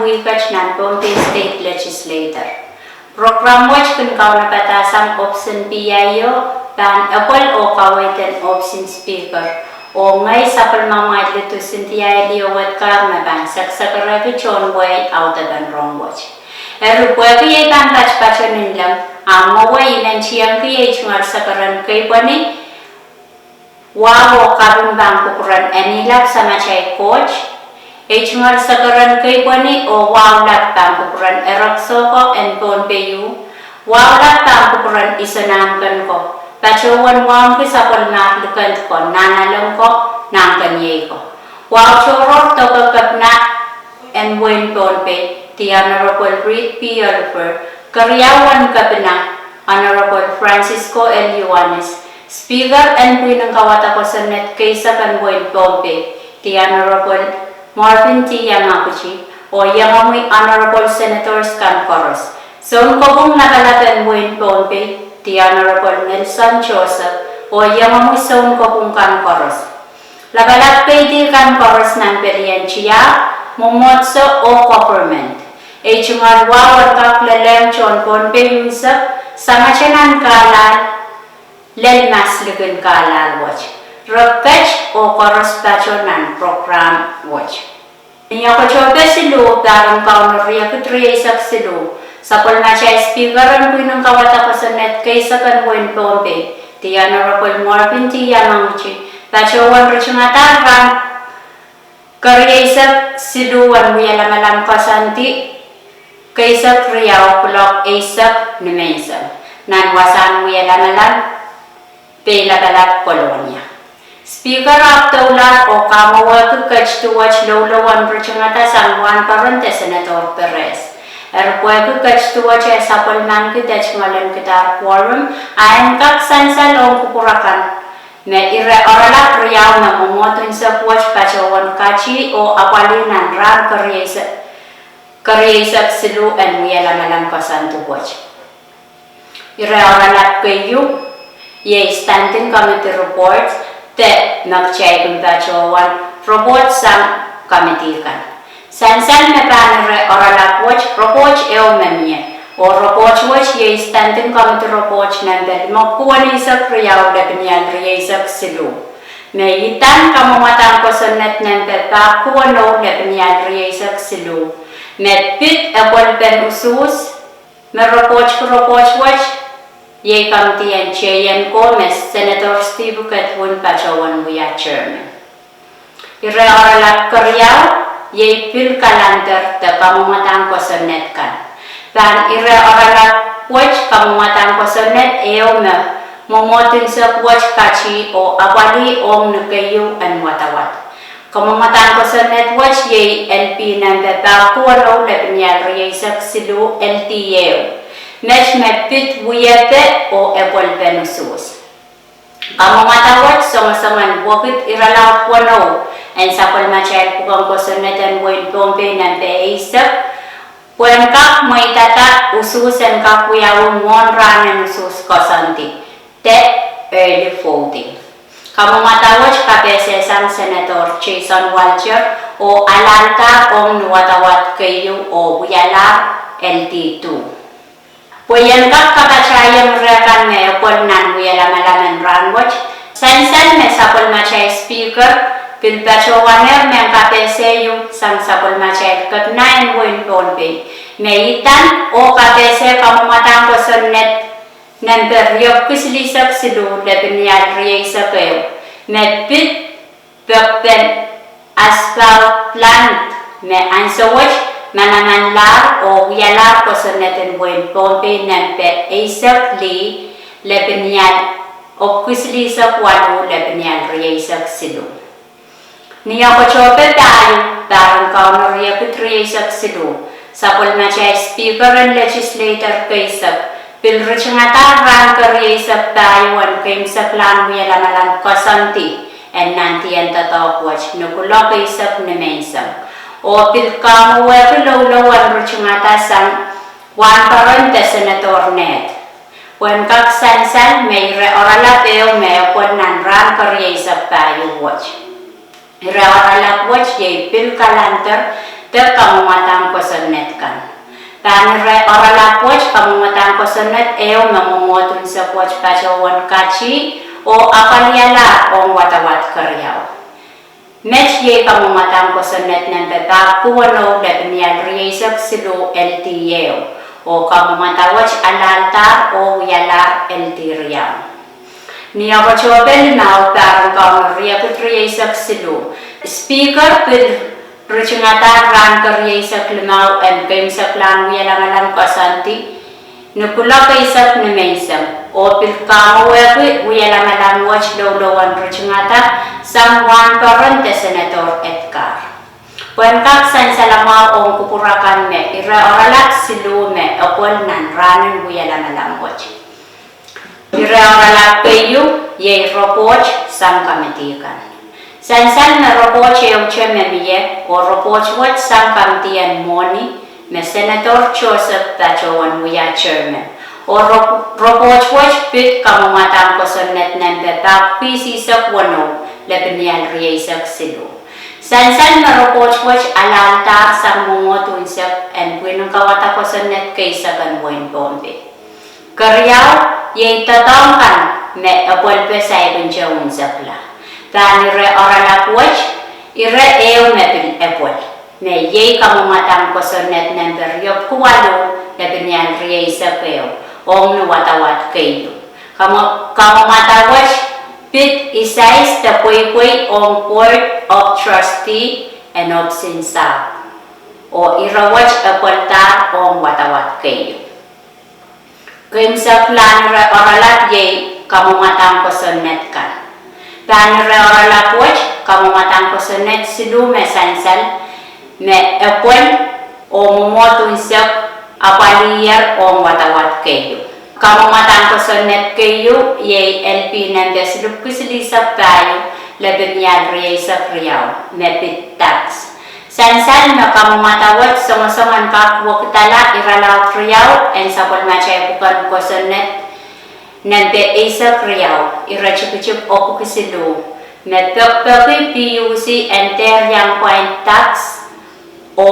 Weeket nan Pohnpei State Legislature. Program watch kun kau na batasang option PIO dan apol o kawitan option speaker. O ngay sa palmamay dito sintiya liwat ka maban saksakara ki chon way out dan wrong watch. Pwede yung patch-patchonin lang ang maway ng siyang kiyay sakaran kay Bani waho karun bang kukuran anilap sa machay coach sakaran kay Bani o wawlat bang kukuran eroksoko and Pohnpei wawlat bang kukuran isanangkan ko pachawan wang ki sa palmaklikan ko nanalong ko nang kanyay ko waw choror to kakapna and win Pohnpei the Honorable Reed P. Oliver, Karyawan Kabina, Honorable Francisco L. Yuanes, Speaker and Queen ng Kawata ko sa Net Kaysa Kanwoy Pohnpei, the Honorable Marvin T. Yamaguchi, o Yangamoy Honorable Senators Kankoros. Zone ko kong nakalatan Wayne Pohnpei, the Honorable Nelson Joseph, o Yangamoy Zone ko kong Kankoros. Labalat pwede Kankoros ng Perientia, Mumotso o government. Chungar wawar kaklalem chon Pohnpei yusap sama chanan kalal lel maslikin kalal watch. Rokpech o koros pachonan program watch. Niya ko chobe silu darang kaunor ya kutriya isak silu. Sapol machay speakeran ko ng kawata ko sa net kaysa kanwoin Pohnpei. The Honorable Marvin T. Yamaguchi. Pachawan rachungataran karya isak siluan wiyalamalam kasanti kaysa kriyaw kulok isak nimensa nan wasan wiyalamalam pelabalak kolonya. Speaker of the ular o kamawag kukach to watch lowlawan rachungata sangwan parante Senator Perez. Erpwag kukach to watch sapol man kitach malam kitar quorum ayon kak sansalong kukurakan. Me ire orala kriyaw na mumoton sa watch pachawan kachi o apalinan ram karyesak silu and wiyalamalam kasanto watch. Ire orala kayo ye standing committee reports te nagchay kung pachawan report sang committee kan. Sansan na panire orala watch report eo memye. O report watch ye standing committee report nandal makuha isak kriyaw da binyan riyesak silu. May itan kamamatan ko sa net nandal pa kuha no da binyan riyesak silu. May pit apol pen usus may report watch ye committee and chayan ko mes Senator Steve Katwun pachawan wiya chairman. Ire oralat kriyaw ye pil kalantar da kamamatan ko sa net kan. Dan ire oralat watch kamumatan ko sa net eo na momotin sa watch kachi o abali o nagayo an watawat. Kamumatan ko sa net watch ye LP nandata kuwalo lepinyal riyesak silu LTO. Mesh me pit wiyate o ebol benusus. Kamumatan watch songasangan wakit iralaw kuwano en sapol machay pukang ko sa net and Wayne Pohnpei nante isak. Puan kak may tata usus and kakuyawang monran usus kasanti. Te early voting. Kamumatawach kapesesang Senator Jason Walcher o alanta ong nuwatawat kayo o buyala LT2. Puyan kak kapachayang rekan may upon nan buyala malaman ranwatch. Sansan may sapol machay speaker pilpachawaner may kapese yung sang sapol machay katnain Wayne Pohnpei. Meitan o kapese kamumatan ko sa net nan peryok kislisak silu lepinyal riyesak kayo. Medpit pekpen asphalt plant me ansawach manamanlar o wiyalar ko sa netin Wayne Pohnpei nan pe isak li lepinyal o kislisak walo lepinyal riyesak silu. Niya ko chope tayo darang kaunor yakit riyesak silu. Sapol machay speaker and legislator kaysak pilruchangata ran karyesak tayuan kaysak lan wiyalamalan kasanti and nanti ang tatawag watch nukulo kaysak nimensang o pilkamu wekilawlawan ruchangata sang wan parante Senator net wan kak sansan may reorala teo may apon nan ran karyesak tayo watch reorala watch ye pilkalanter te kamu matang kosonet kan. Dan orang lakuach kamu matang kosonet memotun sepuach pacawan kaci o apaliala o watawat karyao. Match ye kamu matang kosonet nempe kuwano depenial riesak silu LTO o kamu matawach alaltar o yalar LT Ni ako chobel na parang kamu riakut riesak silu. Speaker pil ruchingata ran riesak limau game sa plan yalangalam kasanti. Nukula kaisak ni mesam o pil kamu yalangalam watch lolowan ruchingata sang wan parente senator Edgar. Puenkak san salamau ong kupurakan me ira oralak silu me opol nan ranen yalangalam watch. Ira oralak peyu ye ropoch sang kamitikan. San na ropoch yung chememiye o ropoch wat sang kamitian moni me senator Joseph Tachowan wuya chairman. O ropoch wat pit kamumatang kosonet nembe tak pisi sak wano lebenial riesak silu. San na ropoch wat alaltar sang mungotun sak en buenong kawata kosonet kaysa kan buen Pohnpei. Karyao ye tatangkan me apol pesay kunjawun sakla. Dan ire oralak watch ire me pil apol. Me ye kamu matang kosonet number yop kuwalo lebenial riesak kayo. Om nu watawat kayo. Kamu mata watch pit isais the kwe on board of trustee and of sinsa. O ira watch apol ta om watawat kayo. Kung sa plan oralak ye kamu matang kosonet kan. Plan oralak watch kamu matang kosonet silu me sansal me epon o mumotun sak apaliyar o watawat kayo. Kamu matang kosonet kayo ye LP nanda silup kusilisak tayo labenial riesak riyaw me pit tax. San na kamu matawat songosangan kakwa kitala iralaw kriyaw en sapol machay bukan kosonet nante isak riyaw irachukuchuk oku kisilu me pekpeki PUC enter yang point tax o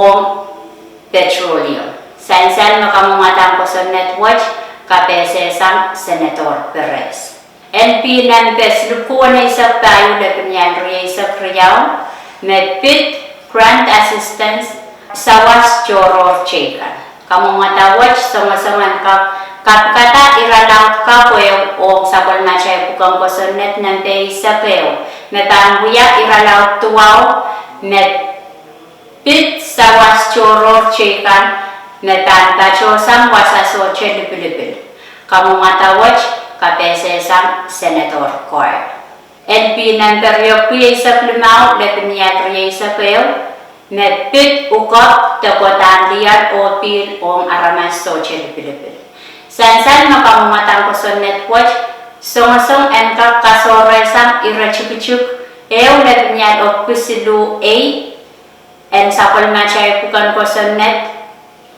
petroleum. San na kamu matang kosonet watch KPC sang Senator Perez. NP nante silukuan isak tayo labenial riesak riyaw me pit grant assistance sawas joror cekan. Kamu matawach sama-saman kata iralaut kapoyo o sapol macay bukang kosonet nante isapeo. Metan buya iralaut tuwaw met pit sawas joror cekan metan tacho sang wasaso cedipilipil. Kamu matawach KPC sang Senator Coy. NP number yok piesa plimau lebeniat riesa peo me pit ukop tekotan liat o pil om aramas social pilipil. San makamu matang kosonet watch song enka kasore sang ira chukchuk lebeniat o kusilu en sapol macay bukan kosonet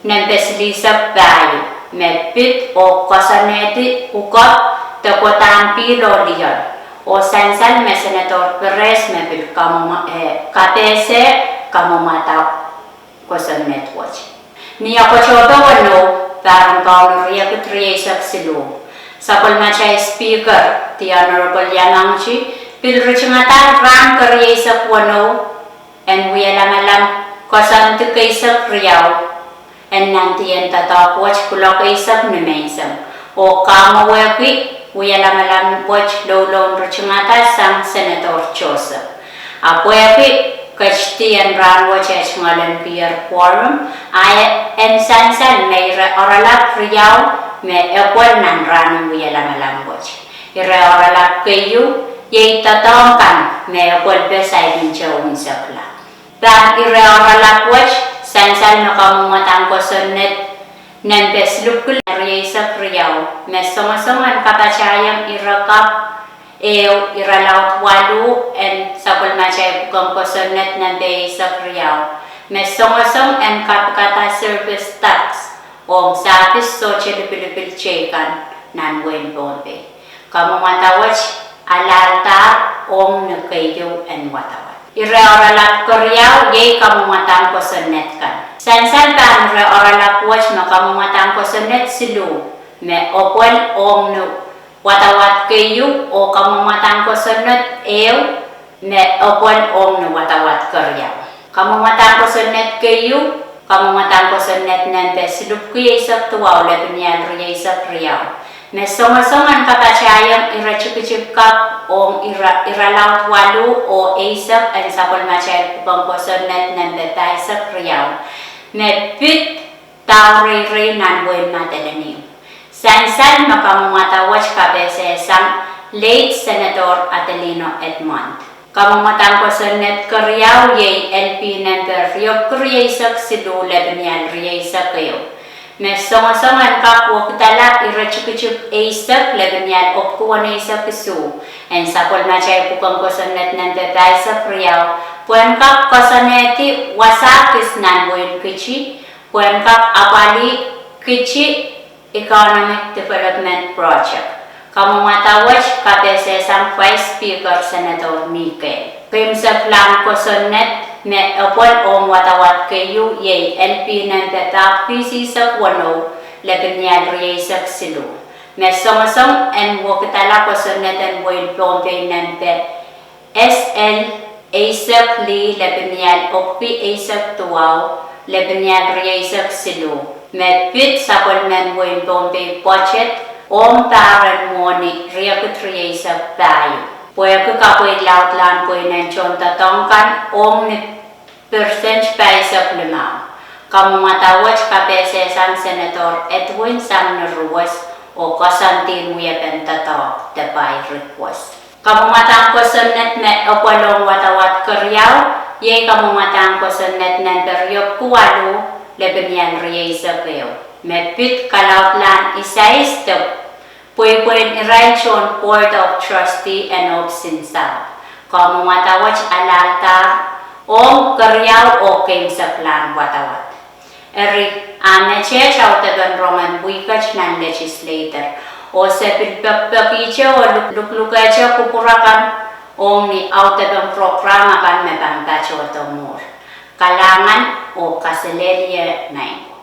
nempes lisap bayu me pit o kosoneti ukop tekotan pilo liat. O san me Senator Perez me bil kamu KPC kamu mata kosonet watch. Ni ako choba wano parang kamu riya kutriesak silu. Sapol macay speaker ti Honorable Yanangchi bil ruchingata ran kariesak wano en wiyalangalam kosan tu kaisak riyaw en nanti en tatak watch kulak kaisak ni mesam. O kamu weki wiyalangalam watch lolong ruchingata sang Senator Joseph. Apo yapi kachtian ran watch ngalan peer forum ay en san may oralak riyaw me epon nan ran wiyalangalam watch. Ira oralak kayo ye tatongkan me epon besay hinjawin sakla. Dan ira oralak watch san makamu matang kosonet nempes lukul riesak riyaw me songosangan kapacayang irakap iralaut walu en sapol macay bukang kosonet nante isak riyaw me songosong en kapkata service tax o sapis social pilipil cekan nan wen Pohnpei. Kamu matawach alaltar om nakayo en watawat. Ire oralap koryao ye kamu matang ko sonet kan. Sansal tan ire oralap watch no kamu matang ko sonet silu me opon om no watawat kayu o kamu matang ko sonet ew me opon om no watawat koryao. Kamu matang ko sonet kayu kamu matang ko sonet nante silup kuye isak tuwa ole penyal riya isak riyao. Me songa-songan kakacayang ira cip-cip kap om ira laut walu o isak ang sapol macay kupang ko sonet nante ta isak riyao. Me pit tau ri nan buwan matalaniw. San makamumatawach kabese sang late Senator Adelino Edmond. Kamumatang ko sonet karyaw ye LP nante riyok kriya isak sidu lebanyan riya isak kayo. Me songa-songan kapwa kitala ira cip-cip isak lebanyan opkuwan isak isu. En sapol macay pukang ko sonet nante ta isak riyaw. Puan kap kosoneti wasakis nan buwan kichi. Puan kap apali kichi Economic Development Project. Kamu matawach kabese sang Vice Speaker Senator Mike. Kimsa plan ko sonet me opon om watawat kayu ye LP nante tap PC sa wano lebanyan riya sak silu. Me song en wakitala ko sonet en buwan Pohnpei nante SL Asak li lebanyan okpi Asak tuwaw lebanyan riya sak silu. Me pit sapol men buwan Pohnpei budget om taran moni riya kutriya sak tayo. Puya ko kapoy laut lan puy nan chon tatongkan om ni percentage pa isak limao. Kamu matawach kapese sang Senator Edwin sang naruwas o kasantin mo yapen tato the by request. Kamu matang ko sonet me opolong watawat karyaw ye kamu matang ko sonet nan peryok kuwalu lebanyan riya isak kayo. Me pit kalaut lan isa istop Puy-puyin iranchon Board of Trustee and of Sinsa. Kamu matawach alalta o karyaw o king sa plan watawat. Eri ameche chawtagan Roman Weeket nan Legislature. O sa pilpapakitya o luklukatya kupurakan o ni autagan programa kan mebangkatya o tomor. Kalangan o kaselelya na ito.